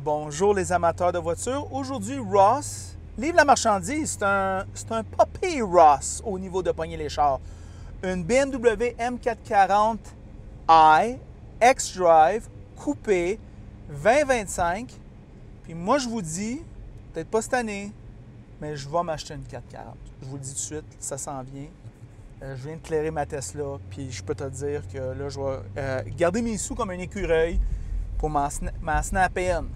Bonjour les amateurs de voitures. Aujourd'hui, Ross livre la marchandise. C'est un Poppy Ross au niveau de pogner les chars. Une BMW M440i X-Drive coupé 2025. Puis moi, je vous dis, peut-être pas cette année, mais je vais m'acheter une 440. Je vous le dis tout de suite, ça s'en vient. Je viens de clairer ma Tesla, puis je peux te dire que là, je vais garder mes sous comme un écureuil pour m'en snapper une.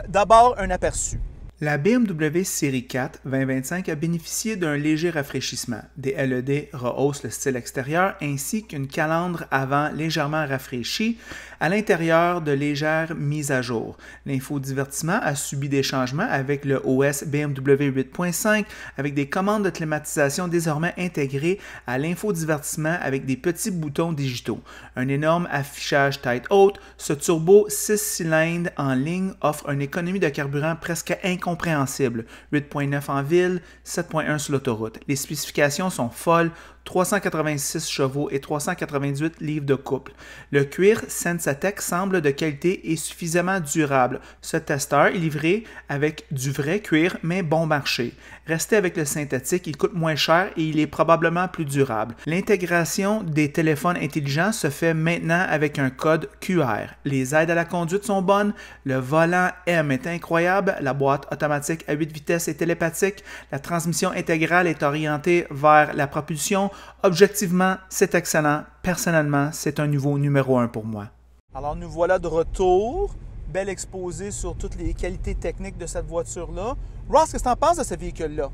D'abord, un aperçu. La BMW Série 4 2025 a bénéficié d'un léger rafraîchissement. Des LED rehaussent le style extérieur ainsi qu'une calandre avant légèrement rafraîchie, à l'intérieur de légères mises à jour. L'infodivertissement a subi des changements avec le OS BMW 8.5 avec des commandes de climatisation désormais intégrées à l'infodivertissement avec des petits boutons digitaux. Un énorme affichage tête haute, ce turbo 6 cylindres en ligne offre une économie de carburant presque incompréhensible, 8.9 en ville, 7.1 sur l'autoroute. Les spécifications sont folles, 386 chevaux et 398 livres de couple. Le cuir Sensatec semble de qualité et suffisamment durable. Ce testeur est livré avec du vrai cuir, mais bon marché. Restez avec le synthétique, il coûte moins cher et il est probablement plus durable. L'intégration des téléphones intelligents se fait maintenant avec un code QR. Les aides à la conduite sont bonnes, le volant M est incroyable, la boîte automatique à 8 vitesses est télépathique, la transmission intégrale est orientée vers la propulsion. Objectivement, c'est excellent. Personnellement, c'est un nouveau numéro 1 pour moi. Alors, nous voilà de retour. Bel exposé sur toutes les qualités techniques de cette voiture-là. Ross, qu'est-ce que tu en penses de ce véhicule-là?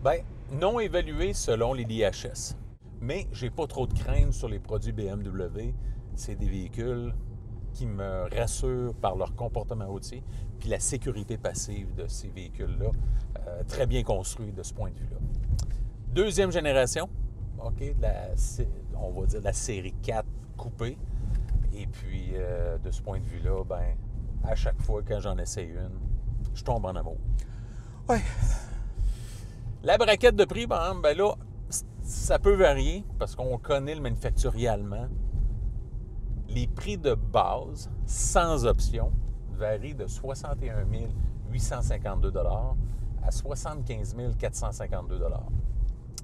Bien, non évalué selon les l'IHS. Mais j'ai pas trop de crainte sur les produits BMW. C'est des véhicules qui me rassurent par leur comportement routier puis la sécurité passive de ces véhicules-là. Très bien construits de ce point de vue-là. Deuxième génération, OK, on va dire la série 4 coupée. Et puis, de ce point de vue-là, ben, à chaque fois quand j'en essaie une, je tombe en amour. Oui. La braquette de prix, ben là, ça peut varier parce qu'on connaît le manufacturier allemand. Les prix de base, sans option, varient de 61 852 $ à 75 452 $.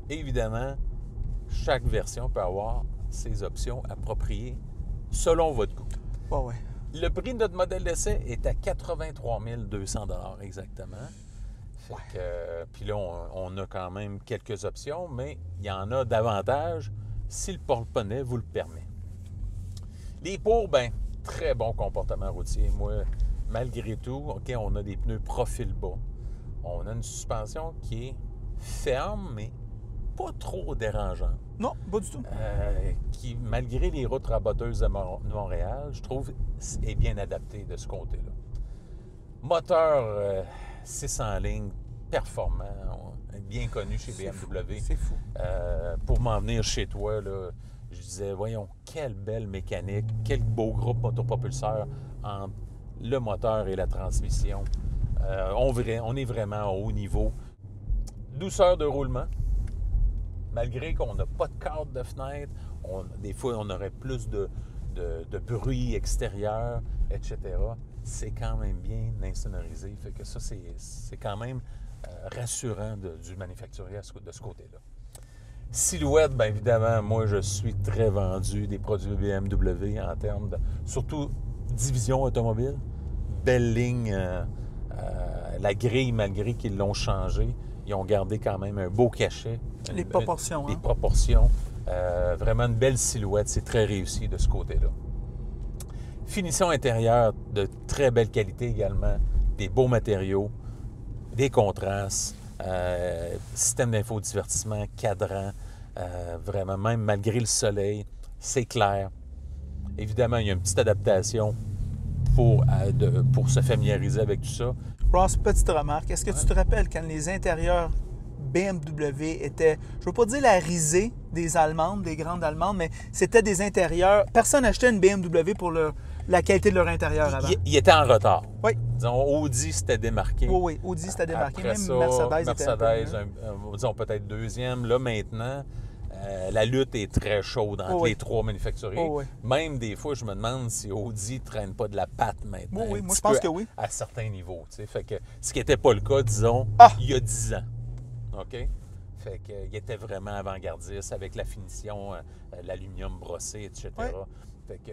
Évidemment, chaque version peut avoir ses options appropriées selon votre goût. Ouais. Le prix de notre modèle d'essai est à 83 200 $ exactement. Puis là, on a quand même quelques options, mais il y en a davantage si le porte-monnaie vous le permet. Les pour, bien, très bon comportement routier. Moi, malgré tout, OK, on a des pneus profil bas. On a une suspension qui est ferme, mais pas trop dérangeante. Non, pas du tout. Qui, malgré les routes raboteuses de Montréal, je trouve, est bien adapté de ce côté-là. Moteur 600 lignes, performant, bien connu chez BMW. C'est fou. Pour m'en venir chez toi, là, je disais, voyons, quelle belle mécanique, quel beau groupe motopropulseur entre le moteur et la transmission. On est vraiment au haut niveau. Douceur de roulement. Malgré qu'on n'a pas de cadre de fenêtre, des fois, on aurait plus de bruit extérieur, etc. C'est quand même bien insonorisé. Fait que ça, c'est quand même rassurant du manufacturier de ce côté-là. Silhouette, bien évidemment, moi, je suis très vendu des produits BMW en termes de... Surtout, division automobile. Belle ligne. La grille, malgré qu'ils l'ont changé, ils ont gardé quand même un beau cachet. Les proportions. Les proportions. Vraiment une belle silhouette. C'est très réussi de ce côté-là. Finition intérieure de très belle qualité également. Des beaux matériaux, des contrastes, système d'infodivertissement, cadran. Vraiment, même malgré le soleil, c'est clair. Évidemment, il y a une petite adaptation pour se familiariser avec tout ça. Ross, petite remarque. Est-ce que tu te rappelles quand les intérieurs BMW étaient, je ne veux pas dire la risée des Allemandes, des grandes Allemandes, mais c'était des intérieurs. Personne n'achetait une BMW pour la qualité de leur intérieur avant. Il était en retard. Oui. Disons, Audi s'était démarqué. Oui, Audi s'était démarqué. Après même ça, Mercedes était un peu mieux. disons peut-être deuxième. Là, maintenant, La lutte est très chaude entre les trois manufacturiers. Oh, oui. Même des fois, je me demande si Audi ne traîne pas de la patte maintenant. Oui, un moi petit je pense peu que oui. À certains niveaux. Fait que, ce qui n'était pas le cas, disons, il y a 10 ans. OK? Fait qu'il était vraiment avant-gardiste avec la finition, l'aluminium brossé, etc. Oui. Fait que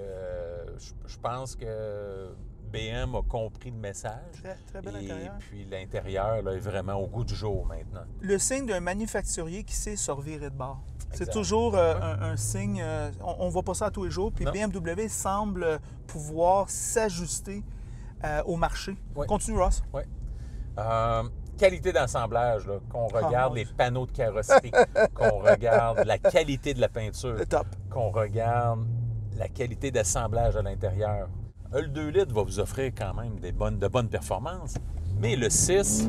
je pense que BM a compris le message. Très, très bel et intérieur. puis l'intérieur là, est vraiment au goût du jour maintenant. Le signe d'un manufacturier qui sait se revirer de bord. C'est Exact. toujours un signe, on ne voit pas ça à tous les jours, puis Non. BMW semble pouvoir s'ajuster au marché. Oui. Continue, Ross. Oui. Qualité d'assemblage, là, qu'on regarde mon les Dieu. panneaux de carrosserie, qu'on regarde la qualité de la peinture, Le top. qu'on regarde la qualité d'assemblage à l'intérieur. Le 2 litres va vous offrir quand même de bonnes performances, mais le 6,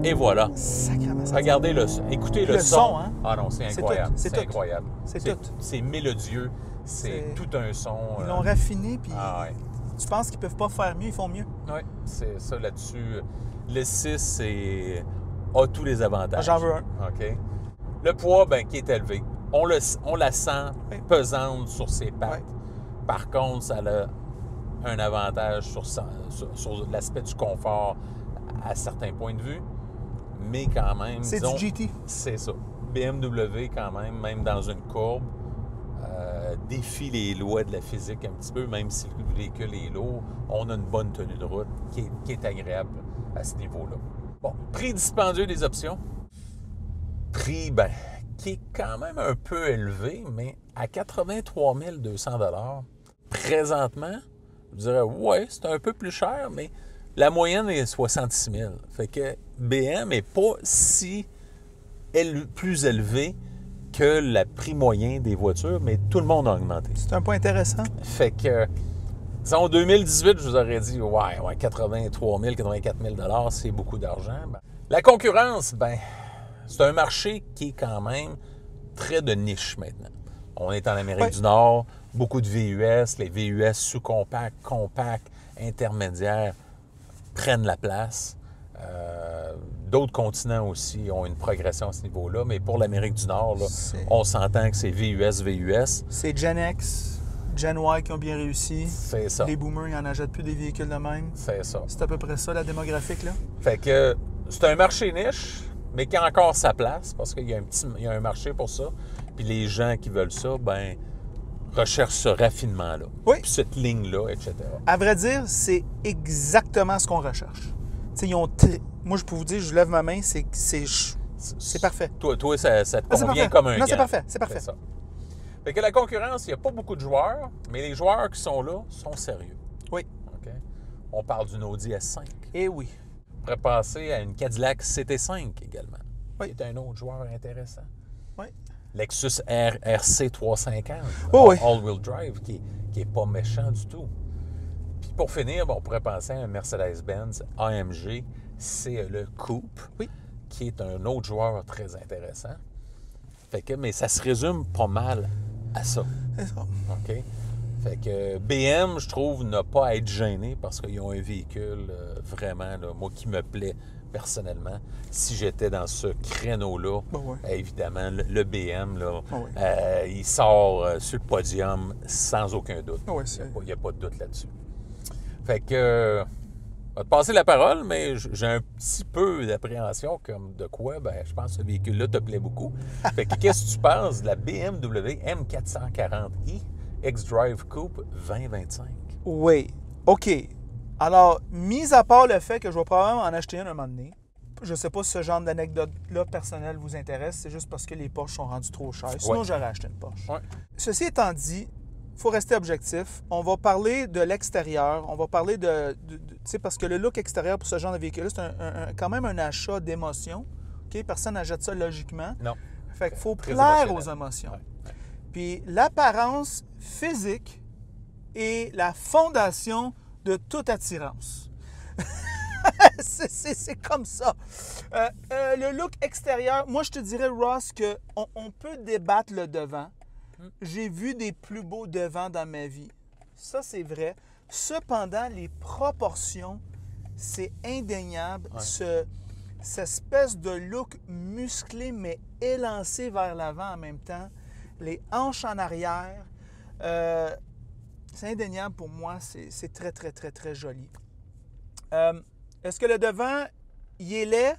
et voilà. Sacrément, ça Regardez écoutez le son, hein? Ah non, c'est C'est incroyable. tout, c'est tout. Incroyable. C'est tout. C'est mélodieux, c'est C'est- tout un son. Ils l'ont raffiné, puis Ah ouais. tu penses qu'ils peuvent pas faire mieux, ils font mieux. Oui, c'est ça là-dessus. Le 6 a tous les avantages. J'en veux un. OK. Le poids, ben, qui est élevé. On la sent Oui. pesante sur ses pattes. Oui. Par contre, ça a un avantage sur l'aspect du confort à certains points de vue. Mais quand même, C'est disons, du GT. c'est ça. BMW, quand même dans une courbe, défie les lois de la physique un petit peu, même si le véhicule est lourd. On a une bonne tenue de route qui est agréable à ce niveau-là. Bon, prix dispendieux des options. Prix, ben, qui est quand même un peu élevé, mais à 83 200 $ présentement, je dirais, ouais, c'est un peu plus cher, mais la moyenne est 66 000. Fait que BM n'est pas si plus élevé que le prix moyen des voitures, mais tout le monde a augmenté. C'est un point intéressant. Fait que, disons, en 2018, je vous aurais dit, ouais 83 000, 84 000 $, c'est beaucoup d'argent. Ben, la concurrence, ben, c'est un marché qui est quand même très de niche maintenant. On est en Amérique du Nord, beaucoup de VUS, les VUS sous-compacts, compacts, intermédiaires prennent la place. D'autres continents aussi ont une progression à ce niveau-là, mais pour l'Amérique du Nord, là, on s'entend que c'est VUS. C'est Gen X, Gen Y qui ont bien réussi. C'est ça. Les boomers, ils n'en achètent plus des véhicules de même. C'est ça. C'est à peu près ça, la démographique, là. Fait que c'est un marché niche, mais qui a encore sa place, parce qu'il y a un marché pour ça. Puis les gens qui veulent ça, ben recherchent ce raffinement-là. Oui. Puis cette ligne-là, etc. À vrai dire, c'est exactement ce qu'on recherche. Tu sais, moi, je peux vous dire, je lève ma main, c'est parfait. Toi ça te Ah, c'est convient parfait. comme un Non, c'est gant. parfait, c'est parfait. ça. Fait que la concurrence, il n'y a pas beaucoup de joueurs, mais les joueurs qui sont là sont sérieux. Oui. OK? On parle d'une Audi S5. Eh oui. On pourrait passer à une Cadillac CT5 également, Oui. qui est un autre joueur intéressant. Oui. Lexus RC 350, Oh oui. all-wheel drive, qui est pas méchant du tout. Puis pour finir, on pourrait penser à un Mercedes-Benz AMG CLE Coupe, Oui. qui est un autre joueur très intéressant. Fait que, mais ça se résume pas mal à ça. C'est ça. OK? Fait que BM, je trouve, n'a pas à être gêné parce qu'ils ont un véhicule vraiment, là, moi, qui me plaît personnellement. Si j'étais dans ce créneau-là, Ben ouais. évidemment, le BM, là, Ben ouais. il sort sur le podium sans aucun doute. Ben ouais, Il n'y a pas de doute là-dessus. Fait que, je vais te passer la parole, mais j'ai un petit peu d'appréhension comme de quoi, ben, je pense que ce véhicule-là te plaît beaucoup. Fait que, qu'est-ce que tu penses de la BMW M440i X-Drive Coupe 2025? Oui. OK. Alors, mis à part le fait que je vais probablement en acheter un moment donné, je ne sais pas si ce genre d'anecdote-là personnelle vous intéresse, c'est juste parce que les Porsche sont rendus trop chers. Sinon, Ouais. j'aurais acheté une Porsche. Ouais. Ceci étant dit, il faut rester objectif. On va parler de l'extérieur. On va parler de tu sais, parce que le look extérieur pour ce genre de véhicule-là, c'est quand même un achat d'émotion. OK? Personne n'achète ça logiquement. Non. Fait qu'il faut Très plaire émotionnel. aux émotions. Ouais. Puis l'apparence physique est la fondation de toute attirance. c'est comme ça. Le look extérieur, moi je te dirais, Ross, qu'on peut débattre le devant. J'ai vu des plus beaux devants dans ma vie. Ça, c'est vrai. Cependant, les proportions, c'est indéniable. Ouais. Cette espèce de look musclé, mais élancé vers l'avant en même temps. les hanches en arrière. C'est indéniable pour moi, c'est très, très, très, très joli. Est-ce que le devant, il est laid?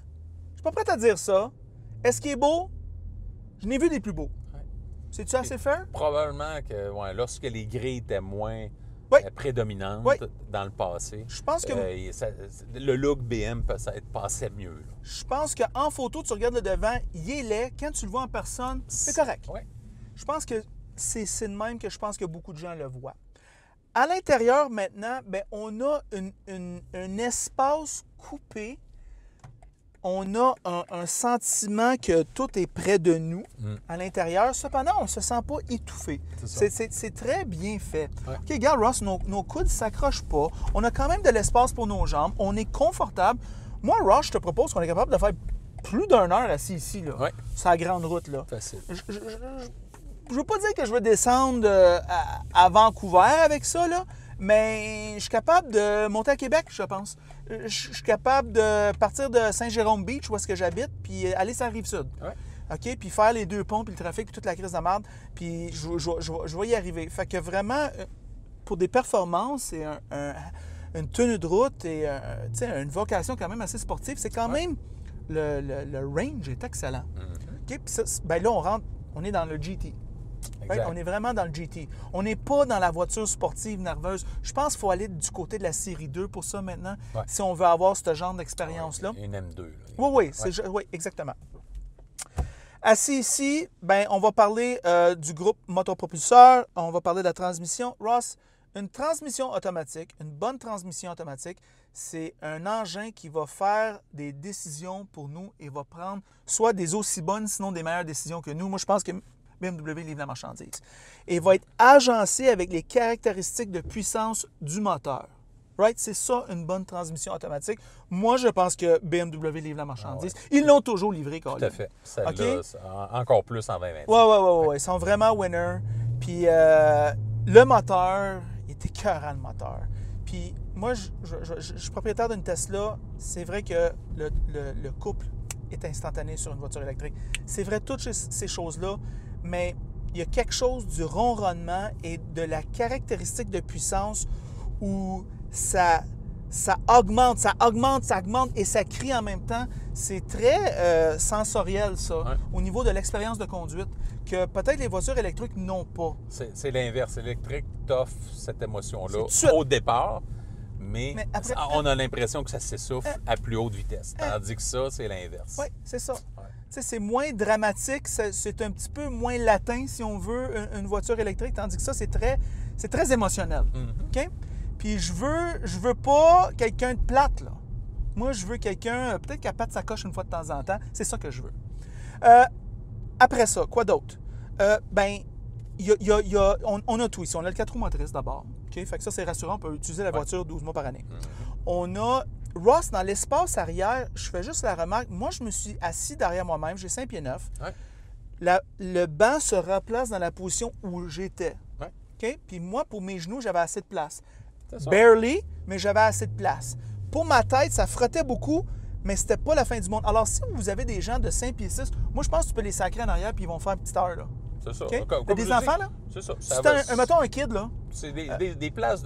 Je suis pas prêt à dire ça. Est-ce qu'il est beau? Je n'ai vu des plus beaux. Ouais. C'est-tu assez fair? Probablement que lorsque les grilles étaient moins prédominantes dans le passé, je pense que le look BM peut-être passait mieux. Là. Je pense qu'en photo, tu regardes le devant, il est laid. Quand tu le vois en personne, c'est correct. Ouais. Je pense que c'est de même que je pense que beaucoup de gens le voient. À l'intérieur, maintenant, bien, on a un espace coupé. On a un sentiment que tout est près de nous à l'intérieur. Cependant, on ne se sent pas étouffé. C'est très bien fait. Ouais. OK, regarde, Ross, nos coudes ne s'accrochent pas. On a quand même de l'espace pour nos jambes. On est confortable. Moi, Ross, je te propose qu'on est capable de faire plus d'1 heure assis ici, là, sur la grande route. Là. Facile. Je ne veux pas dire que je veux descendre à Vancouver avec ça, là, mais je suis capable de monter à Québec, je pense. Je suis capable de partir de Saint-Jérôme-Beach, où est-ce que j'habite, puis aller sur la Rive-Sud. Ouais. OK? Puis faire les 2 ponts, puis le trafic, puis toute la crise de merde, puis je vais y arriver. Fait que vraiment, pour des performances et une tenue de route et une vocation quand même assez sportive, c'est quand même... Le range est excellent. OK? Puis ça, ben là, on est dans le GT. Right? On est vraiment dans le GT. On n'est pas dans la voiture sportive nerveuse. Je pense qu'il faut aller du côté de la série 2 pour ça maintenant, si on veut avoir ce genre d'expérience-là. Une M2. Là. Oui, exactement. Assis ici, ben, on va parler du groupe motopropulseur, on va parler de la transmission. Ross, une transmission automatique, une bonne transmission automatique, c'est un engin qui va faire des décisions pour nous et va prendre soit des aussi bonnes, sinon des meilleures décisions que nous. Moi, je pense que BMW livre la marchandise. Et va être agencé avec les caractéristiques de puissance du moteur. Right? C'est ça, une bonne transmission automatique. Moi, je pense que BMW livre la marchandise. Ils l'ont toujours livré, Colin. Tout à fait. Celle-là, encore plus en 2020. Oui. Ils sont vraiment winners. Puis le moteur, il est écœurant, le moteur. Puis moi, je suis propriétaire d'une Tesla. C'est vrai que le couple est instantané sur une voiture électrique. C'est vrai, toutes ces choses-là, mais il y a quelque chose du ronronnement et de la caractéristique de puissance où ça augmente et ça crie en même temps. C'est très sensoriel, ça, au niveau de l'expérience de conduite, que peut-être les voitures électriques n'ont pas. C'est l'inverse. L'électrique t'offre cette émotion-là au départ, mais après, on a l'impression que ça s'essouffle à plus haute vitesse. Tandis que ça, c'est l'inverse. Oui, c'est ça. C'est moins dramatique, c'est un petit peu moins latin, si on veut, une voiture électrique, tandis que ça, c'est très émotionnel. OK? Puis je veux pas quelqu'un de plate, là. Moi, je veux quelqu'un, peut-être qui patte sa coche une fois de temps en temps. C'est ça que je veux. Après ça, quoi d'autre? On a tout ici. On a le 4 roues motrices d'abord. OK? Fait que ça, c'est rassurant. On peut utiliser la voiture 12 mois par année. On a... Ross, dans l'espace arrière, je fais juste la remarque. Moi, je me suis assis derrière moi-même. J'ai 5 pieds 9. Le banc se replace dans la position où j'étais. OK? Puis moi, pour mes genoux, j'avais assez de place. Barely, mais j'avais assez de place. Pour ma tête, ça frottait beaucoup, mais c'était pas la fin du monde. Alors, si vous avez des gens de 5 pieds 6, moi, je pense que tu peux les sacrer en arrière puis ils vont faire une petite heure, là. C'est ça. Okay? T'as des enfants, là? C'est ça. Mettons un kid, là. C'est des places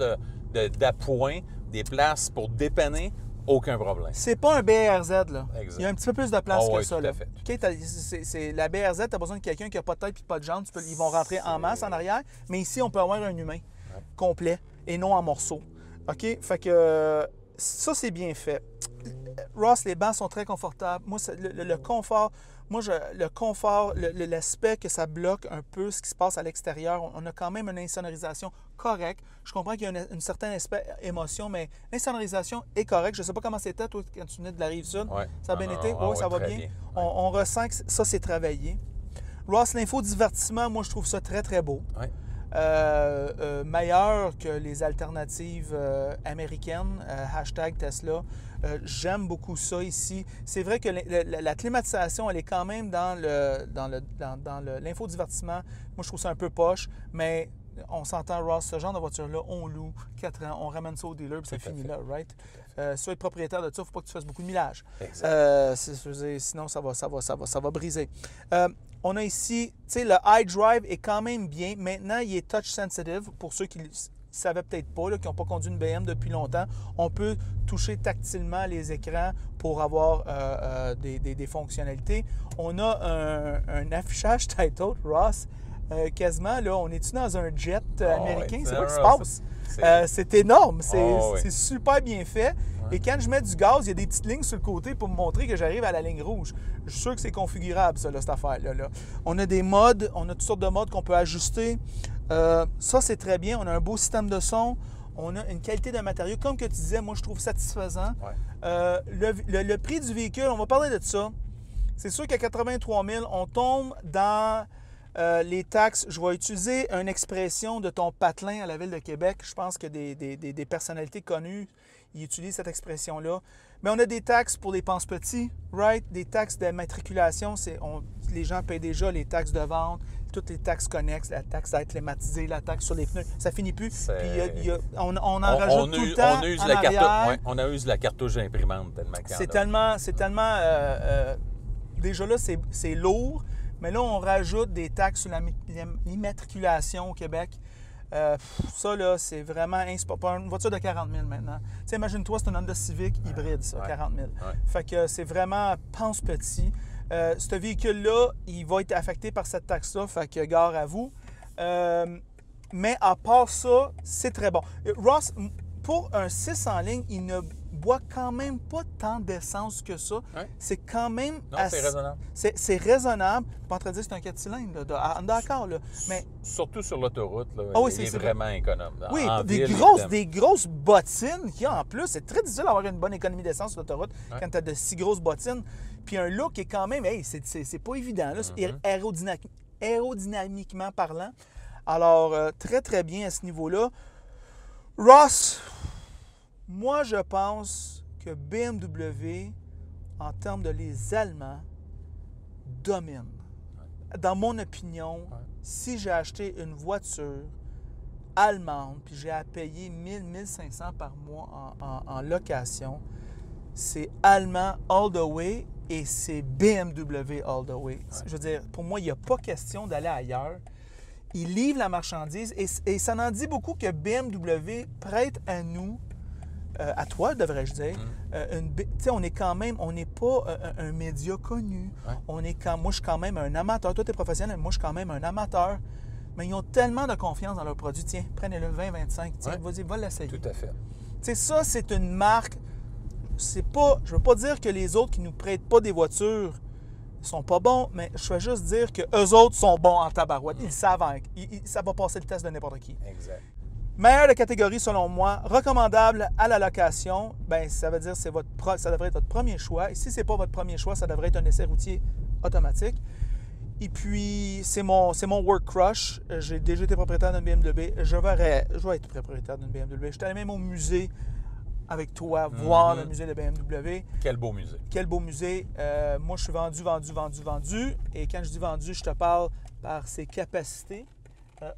d'appoint, des places pour dépanner, aucun problème. C'est pas un BRZ, là. Exact. Il y a un petit peu plus de place que ça, tout là. à fait. Okay? La BRZ, tu as besoin de quelqu'un qui n'a pas de tête et pas de jambes. Ils vont rentrer en masse en arrière. Mais ici, on peut avoir un humain complet et non en morceaux. OK? Fait que ça, c'est bien fait. Ross, les bancs sont très confortables. Moi, le confort, l'aspect que ça bloque un peu ce qui se passe à l'extérieur, on a quand même une insonorisation correcte. Je comprends qu'il y a une certaine aspect émotion, mais l'insonorisation est correcte. Je ne sais pas comment c'était, toi, quand tu venais de la Rive-Sud. Ça a bien été? Oui, ça va bien. On ressent que ça, c'est travaillé. Ross, l'infodivertissement, moi, je trouve ça très, très beau. Meilleur que les alternatives américaines, hashtag Tesla. J'aime beaucoup ça ici. C'est vrai que la climatisation, elle est quand même dans l'infodivertissement. Moi, je trouve ça un peu poche, mais on s'entend, Ross, ce genre de voiture-là, on loue 4 ans, on ramène ça au dealer, puis c'est fini là, right? sois propriétaire de ça, il ne faut pas que tu fasses beaucoup de millage. Sinon, ça va briser. On a ici, tu sais, le iDrive est quand même bien. Maintenant, il est touch sensitive. Pour ceux qui ne savaient peut-être pas, là, qui n'ont pas conduit une BM depuis longtemps, on peut toucher tactilement les écrans pour avoir des fonctionnalités. On a un affichage title, Ross, quasiment, là, on est-tu dans un jet américain? C'est quoi qui se passe? C'est énorme, c'est super bien fait. Et quand je mets du gaz, il y a des petites lignes sur le côté pour me montrer que j'arrive à la ligne rouge. Je suis sûr que c'est configurable, ça, là, cette affaire-là. Là. On a des modes, on a toutes sortes de modes qu'on peut ajuster. Ça, c'est très bien. On a un beau système de son. On a une qualité de matériau. Comme que tu disais, moi, je trouve satisfaisant. Le prix du véhicule, on va parler de ça. C'est sûr qu'à 83 000, on tombe dans les taxes. Je vais utiliser une expression de ton patelin à la Ville de Québec. Je pense que des personnalités connues, ils utilisent cette expression-là. Mais on a des taxes pour les pense-petits, right? Des taxes de matriculation. Les gens payent déjà les taxes de vente, toutes les taxes connexes, la taxe à être climatisée, la taxe sur les pneus. Ça finit plus. Puis on en rajoute tout le temps. On use la cartouche d'imprimante tellement. C'est tellement déjà là, c'est lourd. Mais là, on rajoute des taxes sur l'immatriculation au Québec. Ça, là, c'est vraiment insupportable. Une voiture de 40 000 maintenant. Tu sais, imagine-toi, c'est un Honda Civic hybride, ça, 40 000. Fait que c'est vraiment pense petit. Ce véhicule-là, il va être affecté par cette taxe-là, fait que gare à vous. Mais à part ça, c'est très bon. Ross, pour un 6 en ligne, il ne boit quand même pas tant d'essence que ça. C'est quand même... Non, c'est raisonnable. C'est raisonnable. Je ne suis pas en train de dire que c'est un 4 cylindres, d'accord, là. Mais... Surtout sur l'autoroute, là, il est vraiment économe. Oui, des grosses bottines qu'il y a en plus. C'est très difficile d'avoir une bonne économie d'essence sur l'autoroute quand tu as de si grosses bottines. Puis un look est quand même... Hey, c'est pas évident, là. Aérodynamiquement parlant. Alors, très, très bien à ce niveau-là. Ross... Moi, je pense que BMW, en termes de les Allemands, domine. Dans mon opinion, si j'ai acheté une voiture allemande, puis j'ai à payer 1 000, 1 500 par mois en location, c'est allemand all the way et c'est BMW all the way. Je veux dire, pour moi, il n'y a pas question d'aller ailleurs. Ils livrent la marchandise et ça en dit beaucoup que BMW prête à nous, à toi, devrais-je dire. On est quand même, on n'est pas un média connu. Moi, je suis quand même un amateur. Toi, tu es professionnel, moi, je suis quand même un amateur. Mais ils ont tellement de confiance dans leurs produits. Tiens, prenez-le 20-25. Tiens, vas-y, va l'essayer. Tout à fait. Ça, c'est une marque. Je ne veux pas dire que les autres qui ne nous prêtent pas des voitures sont pas bons, mais je veux juste dire qu'eux autres sont bons en tabarouette. Ils savent, ça va passer le test de n'importe qui. Exact. Meilleure de catégorie, selon moi, recommandable à la location, bien, ça veut dire que ça devrait être votre premier choix. Et si ce n'est pas votre premier choix, ça devrait être un essai routier automatique. Et puis, c'est mon work crush. J'ai déjà été propriétaire d'une BMW. Je vais être propriétaire d'une BMW. J'étais allé même au musée avec toi, voir le musée de BMW. Quel beau musée. Quel beau musée. Moi, je suis vendu. Et quand je dis vendu, je te parle par ses capacités,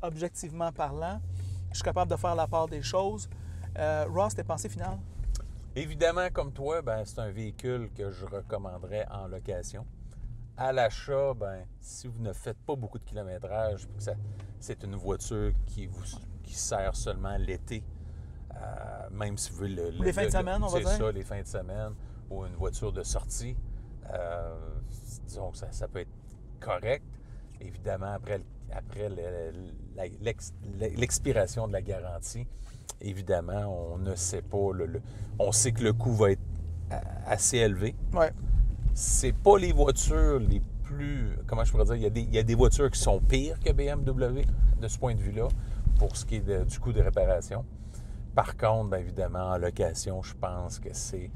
objectivement parlant. Je suis capable de faire la part des choses. Ross, tes pensées finales? Évidemment, comme toi, c'est un véhicule que je recommanderais en location. À l'achat, si vous ne faites pas beaucoup de kilométrage, c'est une voiture qui sert seulement l'été, même si vous voulez les fins de semaine, on va dire. C'est ça, les fins de semaine, ou une voiture de sortie. Disons que ça peut être correct. Évidemment, après l'expiration de la garantie, évidemment, on ne sait pas. On sait que le coût va être assez élevé. Ouais. C'est pas les voitures les plus... Comment je pourrais dire? Il y a des voitures qui sont pires que BMW de ce point de vue-là, pour ce qui est du coût de réparation. Par contre, évidemment, en location, je pense que c'est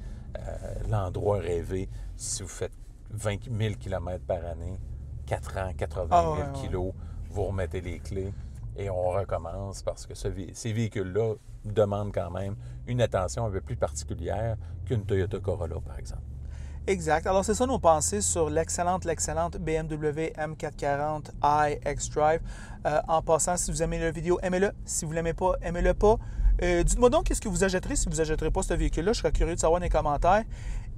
l'endroit rêvé si vous faites 20 000 km par année, 4 ans, 80 000 kilos, vous remettez les clés et on recommence parce que ces véhicules-là demandent quand même une attention un peu plus particulière qu'une Toyota Corolla, par exemple. Exact. Alors, c'est ça nos pensées sur l'excellente BMW M440i xDrive. En passant, si vous aimez la vidéo, aimez-le. Si vous ne l'aimez pas, aimez-le pas. Dites-moi donc qu'est-ce que vous achèterez si vous n'achèterez pas ce véhicule-là. Je serais curieux de savoir dans les commentaires.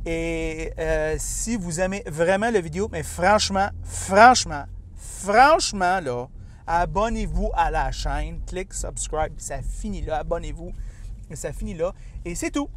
Et si vous aimez vraiment la vidéo, mais franchement, là, abonnez-vous à la chaîne. Clique subscribe, ça finit là. Abonnez-vous, ça finit là. Et c'est tout.